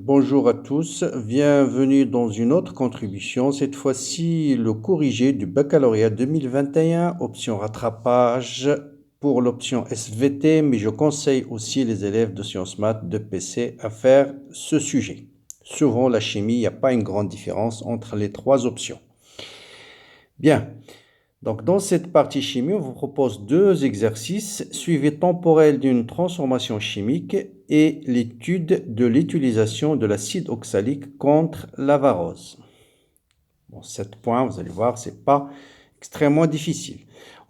Bonjour à tous, bienvenue dans une autre contribution, cette fois-ci le corrigé du baccalauréat 2021, option rattrapage pour l'option SVT, mais je conseille aussi les élèves de sciences maths de PC à faire ce sujet. Souvent la chimie, il n'y a pas une grande différence entre les trois options. Bien. Donc, dans cette partie chimie, on vous propose deux exercices, suivi temporel d'une transformation chimique et l'étude de l'utilisation de l'acide oxalique contre la varose. Bon, 7 points, vous allez voir, ce n'est pas extrêmement difficile.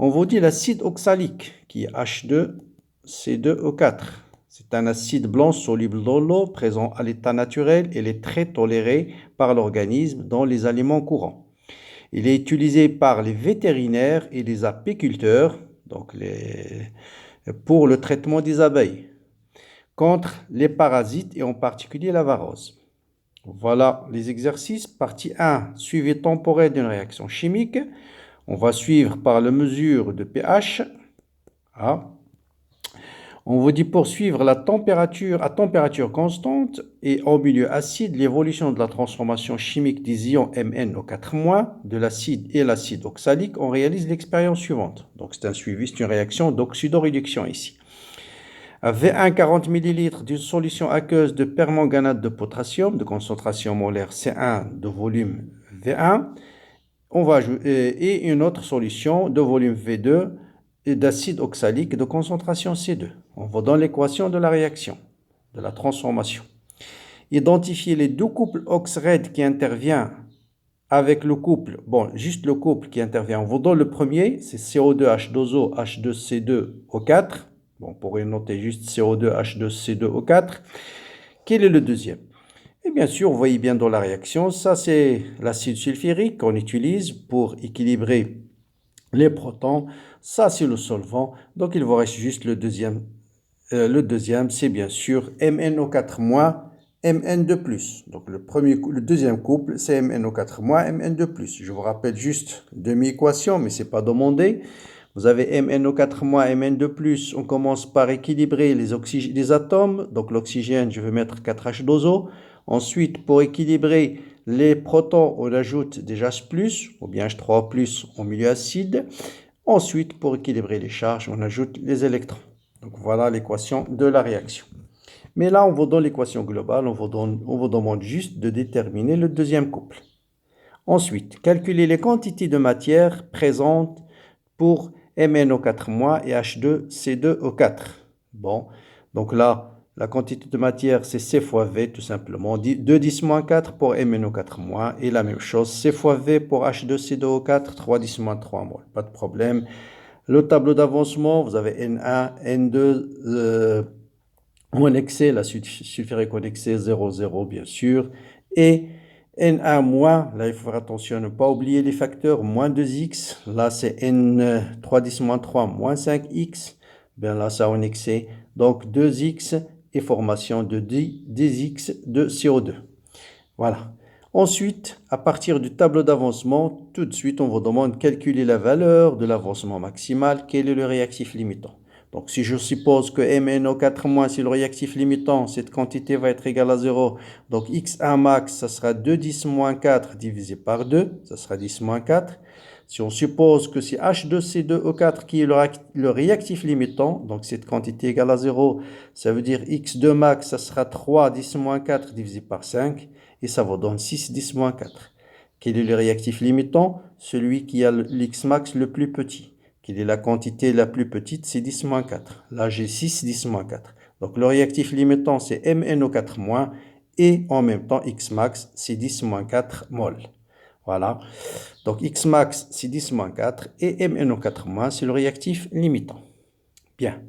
On vous dit l'acide oxalique, qui est H2C2O4. C'est un acide blanc soluble dans l'eau, présent à l'état naturel. Il est très toléré par l'organisme dans les aliments courants. Il est utilisé par les vétérinaires et les apiculteurs pour le traitement des abeilles contre les parasites et en particulier la varose. Voilà les exercices. Partie 1, suivi temporel d'une réaction chimique. On va suivre par la mesure de pH. On vous dit poursuivre la température à température constante et en milieu acide l'évolution de la transformation chimique des ions MnO4- de l'acide et l'acide oxalique. On réalise l'expérience suivante. Donc c'est un suivi, c'est une réaction d'oxydoréduction ici. À V1 40 ml d'une solution aqueuse de permanganate de potassium de concentration molaire C1 de volume V1, on va et une autre solution de volume V2 et d'acide oxalique de concentration C2. On va dans l'équation de la réaction, de la transformation. Identifier les deux couples OX-RED qui interviennent avec le couple, juste le couple qui intervient. On va dans le premier, c'est CO2H2O, H2C2O4. On pourrait noter juste CO2H2C2O4. Quel est le deuxième? Et bien sûr, vous voyez bien dans la réaction, ça c'est l'acide sulfurique qu'on utilise pour équilibrer les protons. Ça c'est le solvant. Donc il vous reste juste le deuxième. Le deuxième, c'est bien sûr MnO4-, Mn2+. Donc le deuxième couple, c'est MnO4-, Mn2+. Je vous rappelle juste demi-équation, mais ce n'est pas demandé. Vous avez MnO4-, Mn2+. On commence par équilibrer les atomes. Donc l'oxygène, je vais mettre 4H2O. Ensuite, pour équilibrer les protons, on ajoute des H+, ou bien H3+ en milieu acide. Ensuite, pour équilibrer les charges, on ajoute les électrons. Donc voilà l'équation de la réaction. Mais là, on vous donne l'équation globale, on vous demande juste de déterminer le deuxième couple. Ensuite, calculer les quantités de matière présentes pour MnO4- et H2C2O4. Bon, donc là, la quantité de matière, c'est C fois V tout simplement. 2-10-4 pour MnO4- et la même chose, C fois V pour H2C2O4, 3-3 mol. Pas de problème. Le tableau d'avancement, vous avez N1, N2 en excès, l'acide sulfurique en excès 0, 0 bien sûr. Et N1-, là il faut faire attention à ne pas oublier les facteurs, moins 2x, là c'est N3-3 moins 5x, bien là ça en excès, donc 2x et formation de 10x de CO2. Voilà. Ensuite, à partir du tableau d'avancement, tout de suite, on vous demande de calculer la valeur de l'avancement maximal. Quel est le réactif limitant? Donc, si je suppose que MnO4- c'est le réactif limitant, cette quantité va être égale à 0. Donc, X1 max, ça sera 2-10-4 divisé par 2, ça sera 10-4. Si on suppose que c'est H2C2O4 qui est le réactif limitant, donc cette quantité égale à 0, ça veut dire X2 max, ça sera 3-10-4 divisé par 5. Et ça vous donne 6-10-4. Quel est le réactif limitant? Celui qui a l'X max le plus petit. Quelle est la quantité la plus petite? C'est 10-4. Là, j'ai 6-10-4. Donc, le réactif limitant, c'est MnO4- et en même temps, X max, c'est 10-4 mol. Voilà. Donc, X max, c'est 10-4 et MnO4- c'est le réactif limitant. Bien.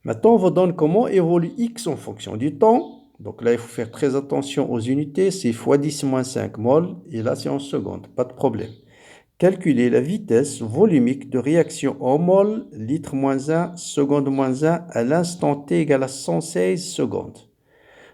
Maintenant, on vous donne comment évolue X en fonction du temps. Donc là, il faut faire très attention aux unités. C'est fois 10-5 mol. Et là, c'est en secondes. Pas de problème. Calculer la vitesse volumique de réaction en mol, litre-1, seconde-1 à l'instant t égale à 116 secondes.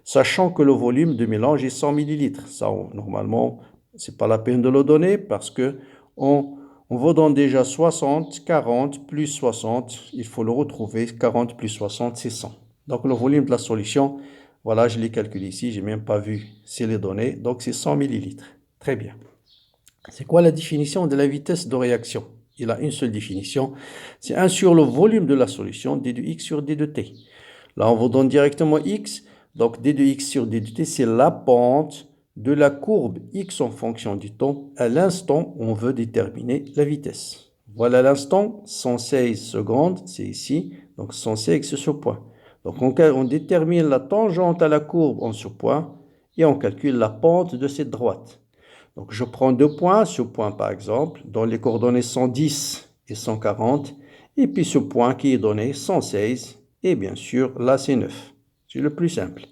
Sachant que le volume de mélange est 100 ml. Ça, normalement, ce n'est pas la peine de le donner parce que on vous donne déjà 60, 40 plus 60. Il faut le retrouver. 40 plus 60, c'est 100. Donc, le volume de la solution Voilà, je l'ai calculé ici, j'ai même pas vu c'est les données, donc c'est 100 millilitres. Très bien. C'est quoi la définition de la vitesse de réaction? Il a une seule définition, c'est 1 sur le volume de la solution, d de x sur d de t. Là, on vous donne directement x, donc d de x sur d de t, c'est la pente de la courbe x en fonction du temps à l'instant où on veut déterminer la vitesse. Voilà l'instant, 116 secondes, c'est ici, donc 116 c'est ce point. Donc on détermine la tangente à la courbe en ce point et on calcule la pente de cette droite. Donc je prends deux points, ce point par exemple, dont les coordonnées 110 et 140, et puis ce point qui est donné 116, et bien sûr là c'est 9. C'est le plus simple.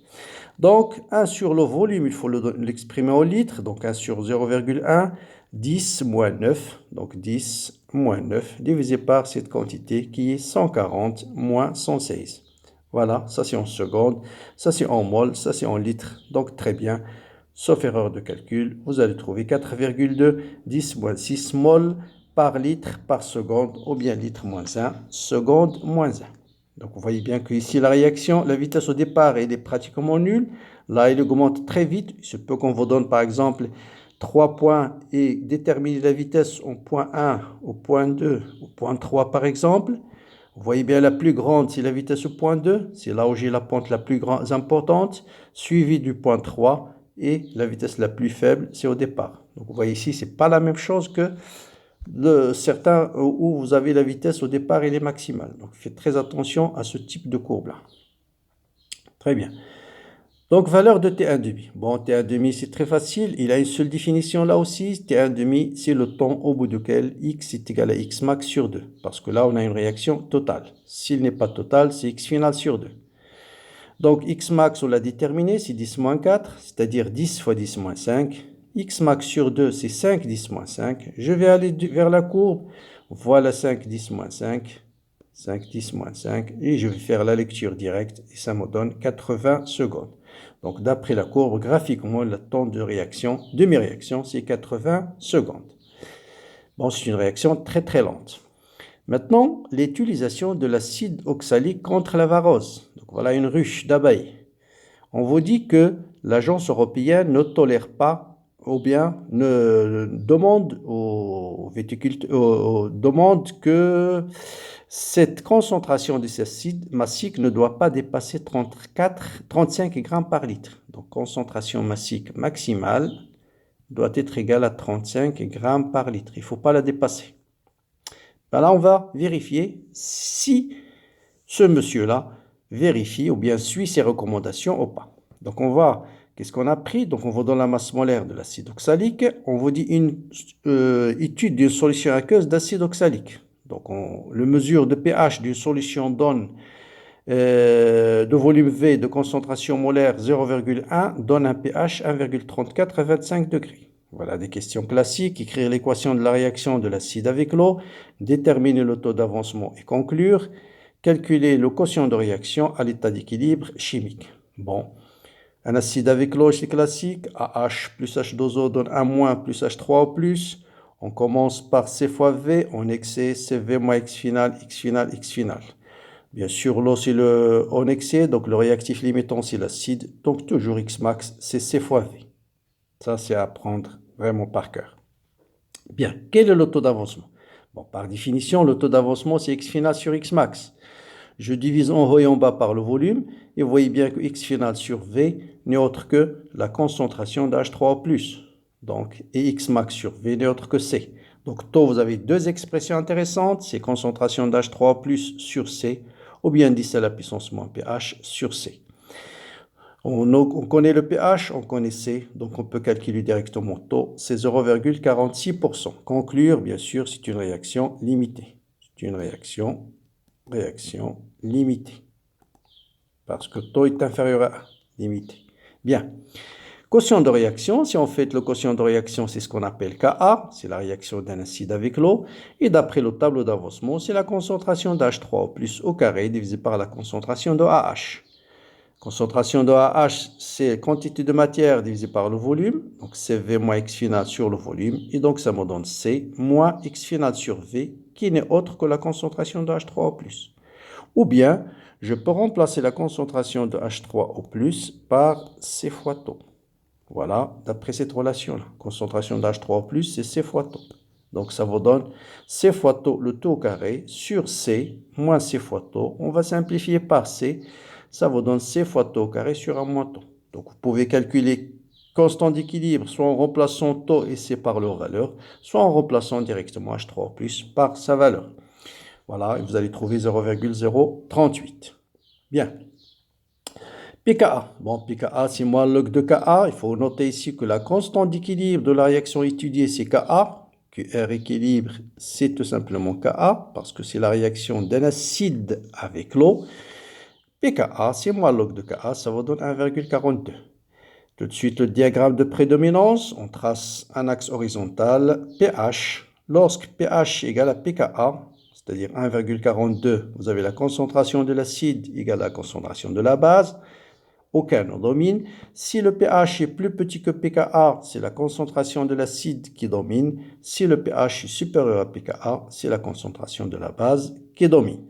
Donc 1 sur le volume, il faut l'exprimer en litres, donc 1 sur 0,1, 10 moins 9, donc 10 moins 9, divisé par cette quantité qui est 140 moins 116. Voilà, ça c'est en secondes, ça c'est en mol, ça c'est en litres, donc très bien. Sauf erreur de calcul, vous allez trouver 4,2, 10 moins 6 mol par litre par seconde, ou bien litre moins 1, seconde moins 1. Donc vous voyez bien qu'ici la réaction, la vitesse au départ, elle est pratiquement nulle. Là, elle augmente très vite. Il se peut qu'on vous donne par exemple 3 points et déterminer la vitesse au point 1, au point 2, au point 3 par exemple. Vous voyez bien la plus grande, c'est la vitesse au point 2. C'est là où j'ai la pente la plus importante, suivie du point 3. Et la vitesse la plus faible, c'est au départ. Donc vous voyez ici, ce n'est pas la même chose que certains où vous avez la vitesse au départ et les maximales. Donc faites très attention à ce type de courbe-là. Très bien. Donc valeur de T1,5. Bon, T1,5 c'est très facile. Il a une seule définition là aussi. T1,5 c'est le temps au bout duquel x est égal à x max sur 2. Parce que là, on a une réaction totale. S'il n'est pas total, c'est x final sur 2. Donc x max, on l'a déterminé, c'est 10 moins 4, c'est-à-dire 10 fois 10 moins 5. X max sur 2, c'est 5, 10 moins 5. Je vais aller vers la courbe. Voilà 5, 10 moins 5. 5, 10 moins 5. Et je vais faire la lecture directe. Et ça me donne 80 secondes. Donc d'après la courbe, graphiquement, le temps de réaction, de mes réactions, c'est 80 secondes. Bon, c'est une réaction très très lente. Maintenant, l'utilisation de l'acide oxalique contre la varose. Donc voilà une ruche d'abeilles. On vous dit que l'agence européenne ne tolère pas ou bien ne demande aux viticulteurs, demande que cette concentration des acides massiques ne doit pas dépasser 35 grammes par litre. Donc concentration massique maximale doit être égale à 35 grammes par litre. Il ne faut pas la dépasser. Ben là, on va vérifier si ce monsieur-là vérifie ou bien suit ses recommandations ou pas. Donc, on va, qu'est-ce qu'on a pris? Donc, on va dans la masse molaire de l'acide oxalique. On vous dit une étude d'une solution aqueuse d'acide oxalique. Donc, le mesure de pH d'une solution donne de volume V de concentration molaire 0,1 donne un pH 1,34 à 25 degrés. Voilà des questions classiques. Écrire l'équation de la réaction de l'acide avec l'eau, déterminer le taux d'avancement et conclure, calculer le quotient de réaction à l'état d'équilibre chimique. Bon, un acide avec l'eau, c'est classique. AH plus H2O donne 1- plus H3O+. On commence par C fois V, en excès, CV moins X final, X final, X final. Bien sûr, l'eau, c'est en excès, donc le réactif limitant, c'est l'acide. Donc toujours X max, c'est C fois V. Ça, c'est à apprendre vraiment par cœur. Bien, quel est le taux d'avancement? Bon, par définition, le taux d'avancement, c'est X final sur X max. Je divise en haut et en bas par le volume, et vous voyez bien que X final sur V n'est autre que la concentration d'H3O+. Donc, et X max sur V n'est autre que C. Donc, taux, vous avez deux expressions intéressantes, c'est concentration d'H3O+, sur C, ou bien 10 à la puissance moins pH sur C. On connaît le pH, on connaît C, donc on peut calculer directement le taux, c'est 0,46%. Conclure, bien sûr, c'est une réaction limitée. C'est une réaction limitée. Parce que le taux est inférieur à 1, limité. Bien. Quotient de réaction, si on fait le quotient de réaction, c'est ce qu'on appelle Ka, c'est la réaction d'un acide avec l'eau. Et d'après le tableau d'avancement, c'est la concentration d'H3O plus au carré divisé par la concentration de AH. Concentration de AH, c'est quantité de matière divisée par le volume. Donc, c'est V moins X final sur le volume. Et donc, ça me donne C moins X final sur V, qui n'est autre que la concentration de H3O+. Ou bien, je peux remplacer la concentration de H3O+, par C fois taux. Voilà, d'après cette relation-là. Concentration d'H3O+, c'est C fois taux. Donc, ça vous donne C fois taux, le taux au carré, sur C, moins C fois taux. On va simplifier par C. Ça vous donne C fois taux au carré sur 1 moins taux. Donc, vous pouvez calculer constant d'équilibre, soit en remplaçant taux et C par leur valeur, soit en remplaçant directement H3O+, par sa valeur. Voilà, et vous allez trouver 0,038. Bien. pKa. Bon, pKa, c'est moins log de Ka. Il faut noter ici que la constante d'équilibre de la réaction étudiée, c'est Ka. Que R équilibre, c'est tout simplement Ka, parce que c'est la réaction d'un acide avec l'eau. pKa, c'est moins log de Ka, ça vous donne 1,42. Tout de suite, le diagramme de prédominance, on trace un axe horizontal, pH. Lorsque pH égale à pKa, c'est-à-dire 1,42, vous avez la concentration de l'acide égale à la concentration de la base. Aucun ne domine. Si le pH est plus petit que pKa, c'est la concentration de l'acide qui domine. Si le pH est supérieur à pKa, c'est la concentration de la base qui domine.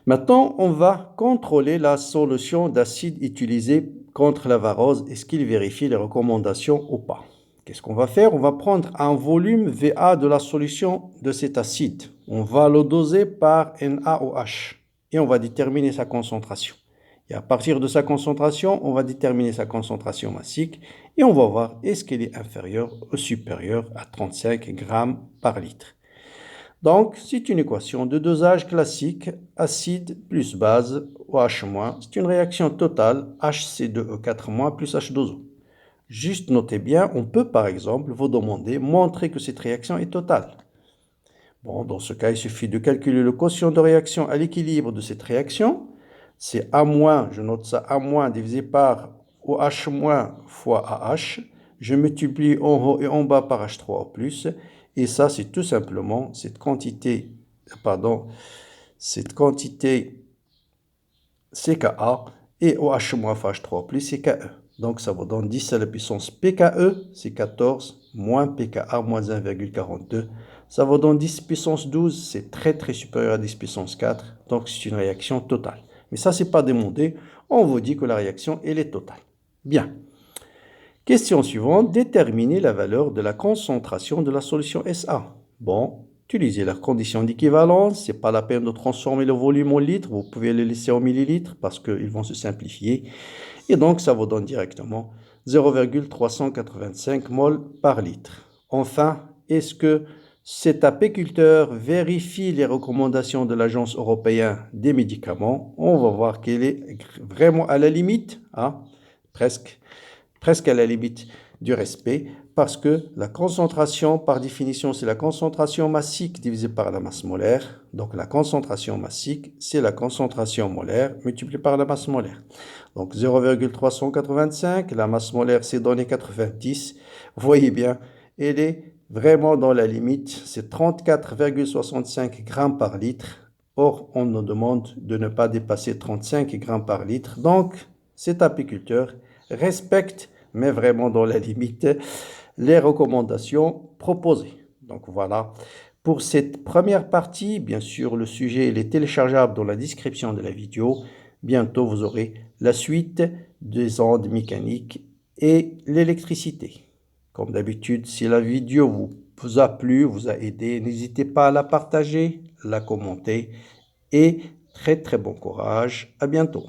Maintenant, on va contrôler la solution d'acide utilisée contre la varose. Est-ce qu'il vérifie les recommandations ou pas? Qu'est-ce qu'on va faire? On va prendre un volume VA de la solution de cet acide. On va le doser par NaOH et on va déterminer sa concentration. Et à partir de sa concentration, on va déterminer sa concentration massique et on va voir est-ce qu'elle est inférieure ou supérieure à 35 grammes par litre. Donc, c'est une équation de dosage classique, acide plus base, OH-. C'est une réaction totale, HC2E4- plus H2O. Juste notez bien, on peut par exemple vous demander, montrer que cette réaction est totale. Bon, dans ce cas, il suffit de calculer le quotient de réaction à l'équilibre de cette réaction. C'est A-, je note ça, A- divisé par OH- fois AH. Je multiplie en haut et en bas par H3O+. Et ça, c'est tout simplement cette quantité CKA et OH- fois H3O+, c'est KE. Donc, ça vous donne 10 à la puissance PKE, c'est 14, moins PKA, moins 1,42. Ça vous donne 10 puissance 12, c'est très supérieur à 10 puissance 4. Donc, c'est une réaction totale. Mais ça, c'est pas demandé. On vous dit que la réaction, elle est totale. Bien. Question suivante. Déterminer la valeur de la concentration de la solution SA. Bon, utilisez la condition d'équivalence. Ce n'est pas la peine de transformer le volume en litres. Vous pouvez le laisser en millilitres parce qu'ils vont se simplifier. Et donc, ça vous donne directement 0,385 mol par litre. Enfin, est-ce que cet apiculteur vérifie les recommandations de l'Agence européenne des médicaments? On va voir qu'elle est vraiment à la limite, hein, presque à la limite du respect, parce que la concentration, par définition, c'est la concentration massique divisée par la masse molaire. Donc la concentration massique, c'est la concentration molaire multipliée par la masse molaire. Donc 0,385, la masse molaire, c'est donné 90. Vous voyez bien, elle est vraiment dans la limite, c'est 34,65 grammes par litre. Or, on nous demande de ne pas dépasser 35 grammes par litre. Donc, cet apiculteur respecte, mais vraiment dans la limite, les recommandations proposées. Donc voilà, pour cette première partie, bien sûr, le sujet il est téléchargeable dans la description de la vidéo. Bientôt, vous aurez la suite des ondes mécaniques et l'électricité. Comme d'habitude, si la vidéo vous a plu, vous a aidé, n'hésitez pas à la partager, la commenter et très bon courage. À bientôt.